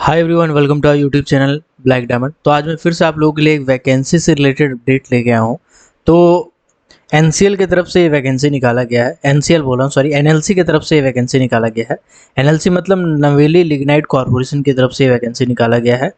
Hi everyone, welcome to our YouTube channel Black Diamond. तो आज मैं फिर से आप लोगों के लिए एक वैकेंसी से रिलेटेड अपडेट लेके आया हूँ। तो एनसीएल की तरफ से ये वैकेंसी निकाला गया है। एनसीएल बोल रहा हूँ, सॉरी, एनएलसी की तरफ से ये वैकेंसी निकाला गया है। एनएलसी मतलब नवेली लिग्नाइट कॉरपोरेशन की तरफ से ये वैकेंसी निकाला गया है।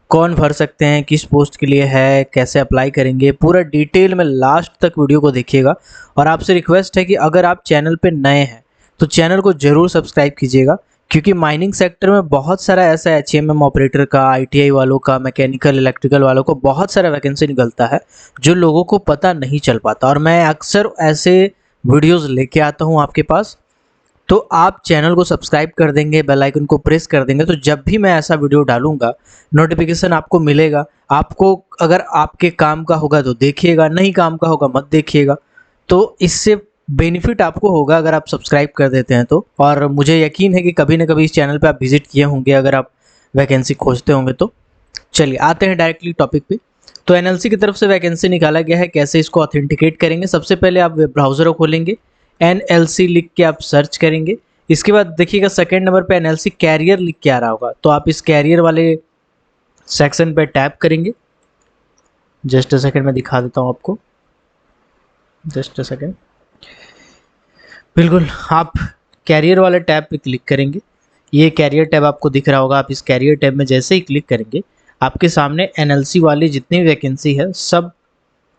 कौन भर सकते हैं, किस पोस्ट के लिए है, कैसे अप्लाई करेंगे, पूरा डिटेल में लास्ट तक वीडियो को देखिएगा। और आपसे रिक्वेस्ट है कि अगर आप चैनल पे नए हैं तो चैनल को ज़रूर सब्सक्राइब कीजिएगा, क्योंकि माइनिंग सेक्टर में बहुत सारा ऐसा एचएमएम ऑपरेटर का, आईटीआई वालों का, मैकेनिकल इलेक्ट्रिकल वालों को बहुत सारा वैकेंसी निकलता है जो लोगों को पता नहीं चल पाता। और मैं अक्सर ऐसे वीडियोस लेके आता हूँ आपके पास। तो आप चैनल को सब्सक्राइब कर देंगे, बेल आइकन को प्रेस कर देंगे, तो जब भी मैं ऐसा वीडियो डालूंगा नोटिफिकेशन आपको मिलेगा। आपको अगर आपके काम का होगा तो देखिएगा, नहीं काम का होगा मत देखिएगा। तो इससे बेनिफिट आपको होगा अगर आप सब्सक्राइब कर देते हैं तो। और मुझे यकीन है कि कभी ना कभी इस चैनल पे आप विजिट किए होंगे अगर आप वैकेंसी खोजते होंगे तो। चलिए आते हैं डायरेक्टली टॉपिक पे। तो एनएलसी की तरफ से वैकेंसी निकाला गया है। कैसे इसको ऑथेंटिकेट करेंगे? सबसे पहले आप वेब ब्राउज़र को खोलेंगे, एनएलसी लिख के आप सर्च करेंगे। इसके बाद देखिएगा सेकंड नंबर पे एनएलसी कैरियर लिख के आ रहा होगा, तो आप इस कैरियर वाले सेक्शन पे टैप करेंगे। जस्ट अ सेकंड, मैं दिखा देता हूँ आपको, जस्ट अ सेकंड। बिल्कुल, आप कैरियर वाले टैब पे क्लिक करेंगे। ये कैरियर टैब आपको दिख रहा होगा। आप इस कैरियर टैब में जैसे ही क्लिक करेंगे आपके सामने एनएलसी वाली जितनी वैकेंसी है सब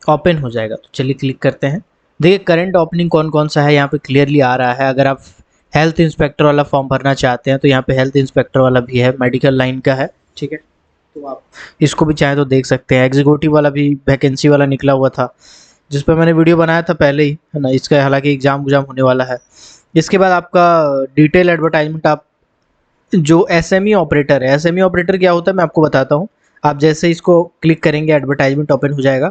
ओपन हो जाएगा। तो चलिए क्लिक करते हैं। देखिए करंट ओपनिंग कौन कौन सा है यहाँ पे क्लियरली आ रहा है। अगर आप हेल्थ इंस्पेक्टर वाला फॉर्म भरना चाहते हैं तो यहाँ पे हेल्थ इंस्पेक्टर वाला भी है, मेडिकल लाइन का है, ठीक है। तो आप इसको भी चाहे तो देख सकते हैं। एग्जीक्यूटिव वाला भी वैकेंसी वाला निकला हुआ था जिस पर मैंने वीडियो बनाया था पहले ही, है ना। इसका हालांकि एग्जाम होने वाला है। इसके बाद आपका डिटेल एडवर्टाइजमेंट, आप जो एसएमई ऑपरेटर है, एसएमई ऑपरेटर क्या होता है मैं आपको बताता हूँ। आप जैसे इसको क्लिक करेंगे एडवर्टाइजमेंट ओपन हो जाएगा।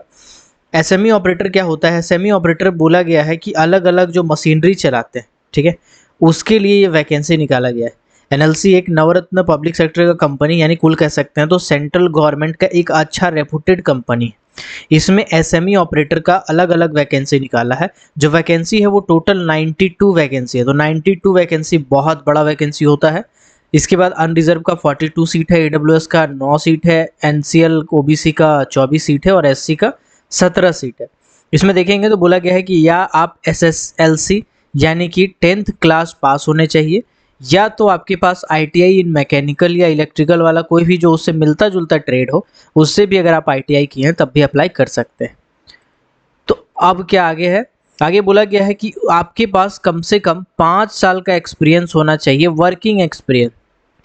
एसएमई ऑपरेटर क्या होता है? एसएमई ऑपरेटर बोला गया है कि अलग अलग जो मशीनरी चलाते हैं, ठीक है, उसके लिए ये वैकेंसी निकाला गया है। एनएलसी एक नवरत्न पब्लिक सेक्टर का कंपनी, यानी कुल कह सकते हैं तो सेंट्रल गवर्नमेंट का एक अच्छा रेपुटेड कंपनी है। इसमें एसएमई ऑपरेटर का अलग अलग वैकेंसी निकाला है। जो वैकेंसी है वो टोटल 92 वैकेंसी है। तो 92 वैकेंसी बहुत बड़ा वैकेंसी होता है। इसके बाद अनरिजर्व का 42 सीट है, ईडब्ल्यूएस का 9 सीट है, एनसीएल ओबीसी का 24 सीट है और एससी का 17 सीट है। इसमें देखेंगे तो बोला गया है कि या आप एसएसएलसी यानी कि 10th क्लास पास होने चाहिए, या तो आपके पास आईटीआई इन मैकेनिकल या इलेक्ट्रिकल वाला कोई भी जो उससे मिलता जुलता ट्रेड हो, उससे भी अगर आप आईटीआई किए हैं तब भी अप्लाई कर सकते हैं। तो अब क्या आगे है? आगे बोला गया है कि आपके पास कम से कम 5 साल का एक्सपीरियंस होना चाहिए, वर्किंग एक्सपीरियंस,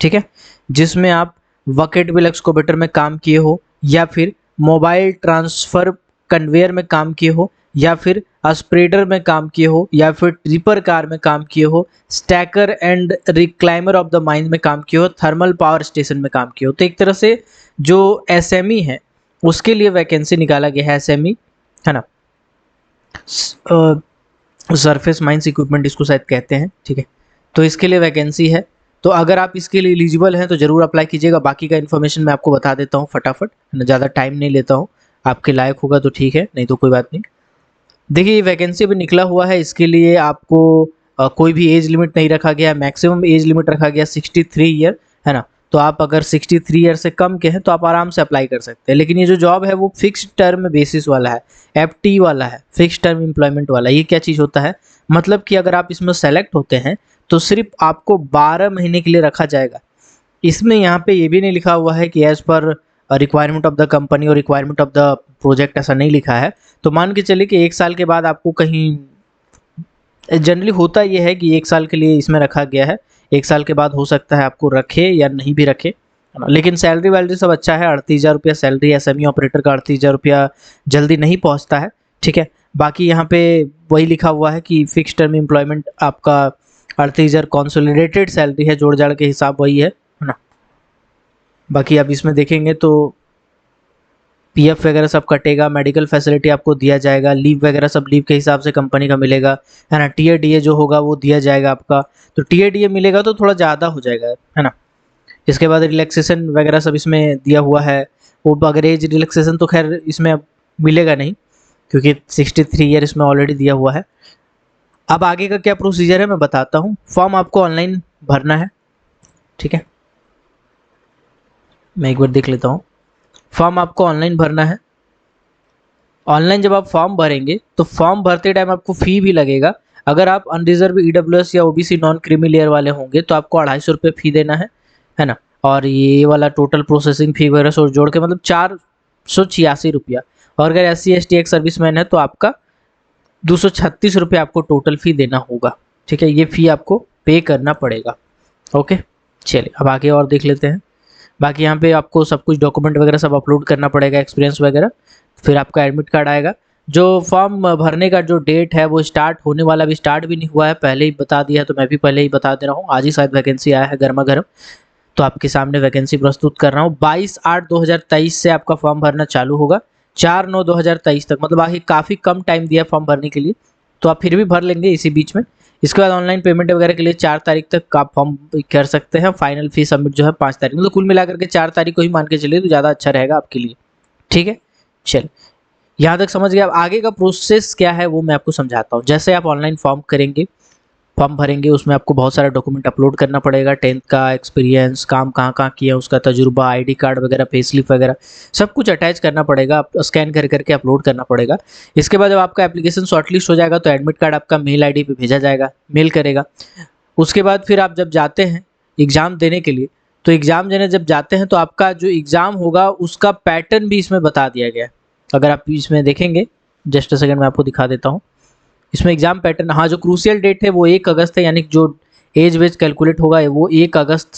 ठीक है, जिसमें आप वकेट बिल एक्सकोवेटर में काम किए हो, या फिर मोबाइल ट्रांसफर कन्वेयर में काम किए हो, या फिर स्प्रेडर में काम किए हो, या फिर ट्रिपर कार में काम किए हो, stacker and reclaimer of the mine में काम किए हो, थर्मल पावर स्टेशन में काम किए हो। तो एक तरह से जो एसएमई है उसके लिए वैकेंसी निकाला गया है। एसएमई, है ना, सरफेस माइंस इक्विपमेंट इसको शायद कहते हैं, ठीक है। तो इसके लिए वैकेंसी है। तो अगर आप इसके लिए एलिजिबल हैं तो ज़रूर अप्लाई कीजिएगा। बाकी का इन्फॉर्मेशन मैं आपको बता देता हूँ फटाफट, है ना, ज़्यादा टाइम नहीं लेता हूँ। आपके लायक होगा तो ठीक है, नहीं तो कोई बात नहीं। देखिए ये वैकेंसी अभी निकला हुआ है। इसके लिए आपको कोई भी एज लिमिट नहीं रखा गया। मैक्सिमम एज लिमिट रखा गया 63 ईयर, है ना। तो आप अगर 63 ईयर से कम के हैं तो आप आराम से अप्लाई कर सकते हैं। लेकिन ये जो जॉब है वो फिक्स टर्म बेसिस वाला है, एफटी वाला है, फिक्स टर्म एम्प्लॉयमेंट वाला। ये क्या चीज़ होता है? मतलब कि अगर आप इसमें सेलेक्ट होते हैं तो सिर्फ आपको 12 महीने के लिए रखा जाएगा। इसमें यहाँ पे ये भी नहीं लिखा हुआ है कि as per requirement of the company और रिक्वायरमेंट ऑफ द प्रोजेक्ट, ऐसा नहीं लिखा है। तो मान के चलिए कि 1 साल के बाद आपको कहीं, जनरली होता ये है कि 1 साल के लिए इसमें रखा गया है, 1 साल के बाद हो सकता है आपको रखे या नहीं भी रखे, है ना। लेकिन सैलरी वैलरी सब अच्छा है। 38,000 रुपया सैलरी। एसएमई ऑपरेटर का 38,000 रुपया जल्दी नहीं पहुंचता है, ठीक है। बाकी यहाँ पे वही लिखा हुआ है कि फिक्स टर्म एम्प्लॉयमेंट आपका 38,000 कॉन्सोलिडेटेड सैलरी है, जोड़ जाड़ के हिसाब वही है ना। बाकी आप इसमें देखेंगे तो पीएफ वगैरह सब कटेगा, मेडिकल फैसिलिटी आपको दिया जाएगा, लीव वगैरह सब लीव के हिसाब से कंपनी का मिलेगा, है ना। टीएडीए जो होगा वो दिया जाएगा आपका। तो टीएडीए मिलेगा तो थोड़ा ज़्यादा हो जाएगा, है ना। इसके बाद रिलैक्सेशन वगैरह सब इसमें दिया हुआ है। वो अगर एज रिलैक्सेशन तो खैर इसमें अब मिलेगा नहीं, क्योंकि 63 ईयर इसमें ऑलरेडी दिया हुआ है। अब आगे का क्या प्रोसीजर है मैं बताता हूँ। फॉर्म आपको ऑनलाइन भरना है, ठीक है। मैं एक बार देख लेता हूँ। फॉर्म आपको ऑनलाइन भरना है। ऑनलाइन जब आप फॉर्म भरेंगे तो फॉर्म भरते टाइम आपको फ़ी भी लगेगा। अगर आप अनरिजर्व ईडब्ल्यूएस या ओबीसी नॉन क्रीमी लेयर वाले होंगे तो आपको 250 रुपये फ़ी देना है ना। और ये वाला टोटल प्रोसेसिंग फ़ी वगैरह सब जोड़ के मतलब 486 रुपया। और अगर SC ST एक सर्विसमैन है तो आपका 236 रुपये आपको टोटल फ़ी देना होगा। ठीक है, ये फ़ी आपको पे करना पड़ेगा। ओके, चलिए अब आगे और देख लेते हैं। बाकी यहाँ पे आपको सब कुछ डॉक्यूमेंट वगैरह सब अपलोड करना पड़ेगा, एक्सपीरियंस वगैरह। फिर आपका एडमिट कार्ड आएगा। जो फॉर्म भरने का जो डेट है वो स्टार्ट होने वाला, भी स्टार्ट भी नहीं हुआ है, पहले ही बता दिया है तो मैं भी पहले ही बता दे रहा हूँ। आज ही शायद वैकेंसी आया है गर्मा गर्म, तो आपके सामने वैकेंसी प्रस्तुत कर रहा हूँ। 22/8/2023 से आपका फॉर्म भरना चालू होगा, 4/9/2023 तक। मतलब आगे काफ़ी कम टाइम दिया फॉर्म भरने के लिए, तो आप फिर भी भर लेंगे इसी बीच में। इसके बाद ऑनलाइन पेमेंट वगैरह के लिए 4 तारीख तक आप फॉर्म कर सकते हैं। फाइनल फी सबमिट जो है 5 तारीख, मतलब कुल मिलाकर के 4 तारीख को ही मान के चलिए तो ज़्यादा अच्छा रहेगा आपके लिए। ठीक है, चल यहाँ तक समझ गए। अब आगे का प्रोसेस क्या है वो मैं आपको समझाता हूँ। जैसे आप ऑनलाइन फॉर्म करेंगे, फॉर्म भरेंगे, उसमें आपको बहुत सारा डॉक्यूमेंट अपलोड करना पड़ेगा। 10th का एक्सपीरियंस, काम कहाँ कहाँ किया उसका तजुर्बा, आईडी कार्ड वगैरह, पे स्लिप वगैरह सब कुछ अटैच करना पड़ेगा। आप स्कैन कर करके अपलोड करना पड़ेगा। इसके बाद जब आपका एप्लीकेशन शॉर्टलिस्ट हो जाएगा तो एडमिट कार्ड आपका मेल आईडी पे भेजा जाएगा, मेल करेगा। उसके बाद फिर आप जब जाते हैं एग्ज़ाम देने के लिए, तो एग्ज़ाम देने जब जाते हैं तो आपका जो एग्ज़ाम होगा उसका पैटर्न भी इसमें बता दिया गया है। अगर आप इसमें देखेंगे, जस्ट सेकंड में आपको दिखा देता हूँ इसमें एग्जाम पैटर्न। हाँ, जो क्रूशियल डेट है वो 1 अगस्त है, यानी जो एज वेज कैलकुलेट होगा वो 1 अगस्त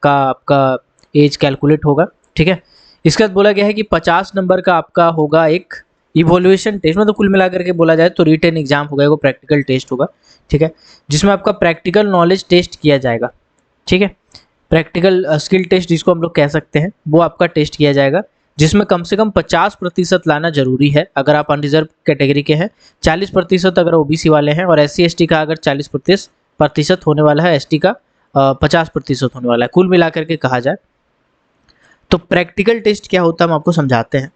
का आपका एज कैलकुलेट होगा। ठीक है, इसके बाद बोला गया है कि 50 नंबर का आपका होगा एक इवोल्यूशन टेस्ट, मतलब कुल मिलाकर के बोला जाए तो रिटन एग्जाम होगा, वो प्रैक्टिकल टेस्ट होगा। ठीक है, जिसमें आपका प्रैक्टिकल नॉलेज टेस्ट किया जाएगा। ठीक है, प्रैक्टिकल स्किल टेस्ट जिसको हम लोग कह सकते हैं, वो आपका टेस्ट किया जाएगा, जिसमें कम से कम 50% लाना जरूरी है अगर आप अनरिजर्व कैटेगरी के हैं, 40% अगर ओबीसी वाले हैं, और SC ST का अगर 40% होने वाला है, ST का 50% होने वाला है, कुल मिलाकर के कहा जाए तो। प्रैक्टिकल टेस्ट क्या होता है हम आपको समझाते हैं।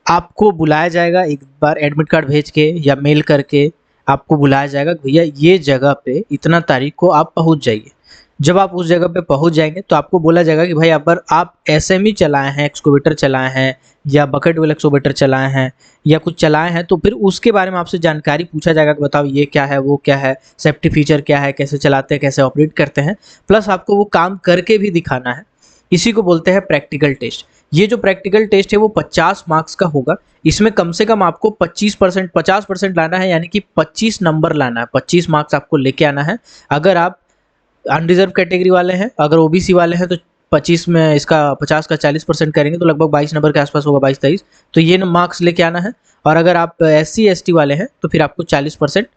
आपको बुलाया जाएगा एक बार एडमिट कार्ड भेज के या मेल करके, आपको बुलाया जाएगा भैया ये जगह पे इतना तारीख को आप पहुंच जाइए। जब आप उस जगह पे पहुंच जाएंगे तो आपको बोला जाएगा कि भाई अगर आप SME चलाए हैं, एक्सकोवेटर चलाए हैं, या बकेट व्हील एक्सकोवेटर चलाए हैं, या कुछ चलाए हैं, तो फिर उसके बारे में आपसे जानकारी पूछा जाएगा कि बताओ ये क्या है, वो क्या है, सेफ्टी फीचर क्या है, कैसे चलाते हैं, कैसे ऑपरेट करते हैं, प्लस आपको वो काम करके भी दिखाना है। इसी को बोलते हैं प्रैक्टिकल टेस्ट। ये जो प्रैक्टिकल टेस्ट है वो 50 मार्क्स का होगा। इसमें कम से कम आपको 50% लाना है, यानी कि 25 नंबर लाना है, 25 मार्क्स आपको लेके आना है। अगर आप अनरिजर्व कैटेगरी वाले हैं, अगर ओबीसी वाले हैं तो 25 में इसका 50 का 40% करेंगे तो लगभग 22 नंबर के आसपास होगा, 22-23, तो ये मार्क्स लेके आना है। और अगर आप SC ST वाले हैं तो फिर आपको 40%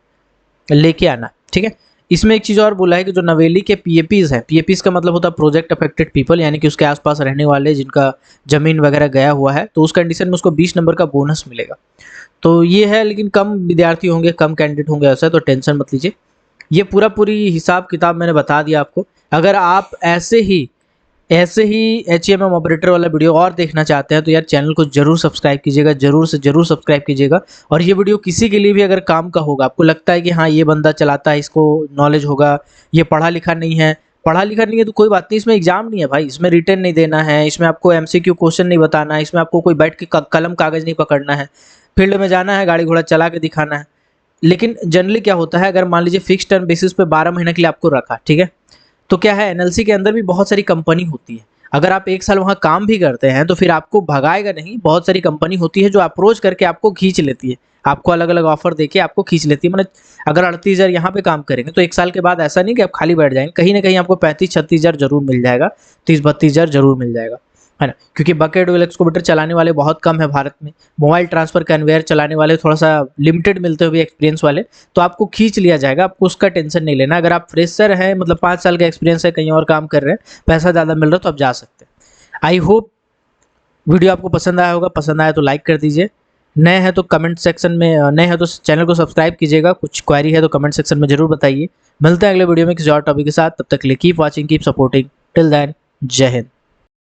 लेके आना। ठीक है, इसमें एक चीज़ और बोला है कि जो नवेली के PAPs हैं, PAPs का मतलब होता है प्रोजेक्ट अफेक्टेड पीपल, यानी कि उसके आसपास रहने वाले जिनका ज़मीन वगैरह गया हुआ है, तो उस कंडीशन में उसको 20 नंबर का बोनस मिलेगा। तो ये है, लेकिन कम विद्यार्थी होंगे, कम कैंडिडेट होंगे, ऐसा तो टेंशन मत लीजिए। ये पूरी हिसाब किताब मैंने बता दिया आपको। अगर आप ऐसे ही HMM ऑपरेटर वाला वीडियो और देखना चाहते हैं तो यार चैनल को जरूर सब्सक्राइब कीजिएगा, जरूर से जरूर सब्सक्राइब कीजिएगा। और ये वीडियो किसी के लिए भी अगर काम का होगा, आपको लगता है कि हाँ ये बंदा चलाता है, इसको नॉलेज होगा, ये पढ़ा लिखा नहीं है, तो कोई बात नहीं, इसमें एग्जाम नहीं है भाई, इसमें रिटन नहीं देना है, इसमें आपको MCQ क्वेश्चन नहीं बताना है, इसमें आपको कोई बैठ के कलम कागज नहीं पकड़ना है, फील्ड में जाना है, गाड़ी घोड़ा चला के दिखाना है। लेकिन जनरली क्या होता है, अगर मान लीजिए फिक्स टर्म बेसिस पे 12 महीने के लिए आपको रखा, ठीक है, तो क्या है NLC के अंदर भी बहुत सारी कंपनी होती है। अगर आप 1 साल वहाँ काम भी करते हैं तो फिर आपको भगाएगा नहीं, बहुत सारी कंपनी होती है जो अप्रोच करके आपको खींच लेती है, आपको अलग अलग ऑफर देके आपको खींच लेती है। मतलब अगर 38,000 यहाँ पे काम करेंगे तो 1 साल के बाद ऐसा नहीं कि आप खाली बैठ जाएंगे, कहीं ना कहीं आपको 35-36,000 जरूर मिल जाएगा, 30-32,000 जरूर मिल जाएगा, है ना। क्योंकि बकेट व्हील एक्सकोवेटर चलाने वाले बहुत कम है भारत में, मोबाइल ट्रांसफर कन्वेयर चलाने वाले थोड़ा सा लिमिटेड मिलते हुए एक्सपीरियंस वाले, तो आपको खींच लिया जाएगा, आपको उसका टेंशन नहीं लेना। अगर आप फ्रेशर हैं, मतलब 5 साल का एक्सपीरियंस है, कहीं और काम कर रहे हैं, पैसा ज़्यादा मिल रहा है, तो आप जा सकते हैं। आई होप वीडियो आपको पसंद आया होगा, पसंद आया तो लाइक कर दीजिए, नए हैं तो कमेंट सेक्शन में, नए हैं तो चैनल को सब्सक्राइब कीजिएगा, कुछ क्वेरी है तो कमेंट सेक्शन में जरूर बताइए। मिलते हैं अगले वीडियो में किसी और टॉपिक के साथ, तब तक के लिए keep watching, keep supporting, till then जय हिंद।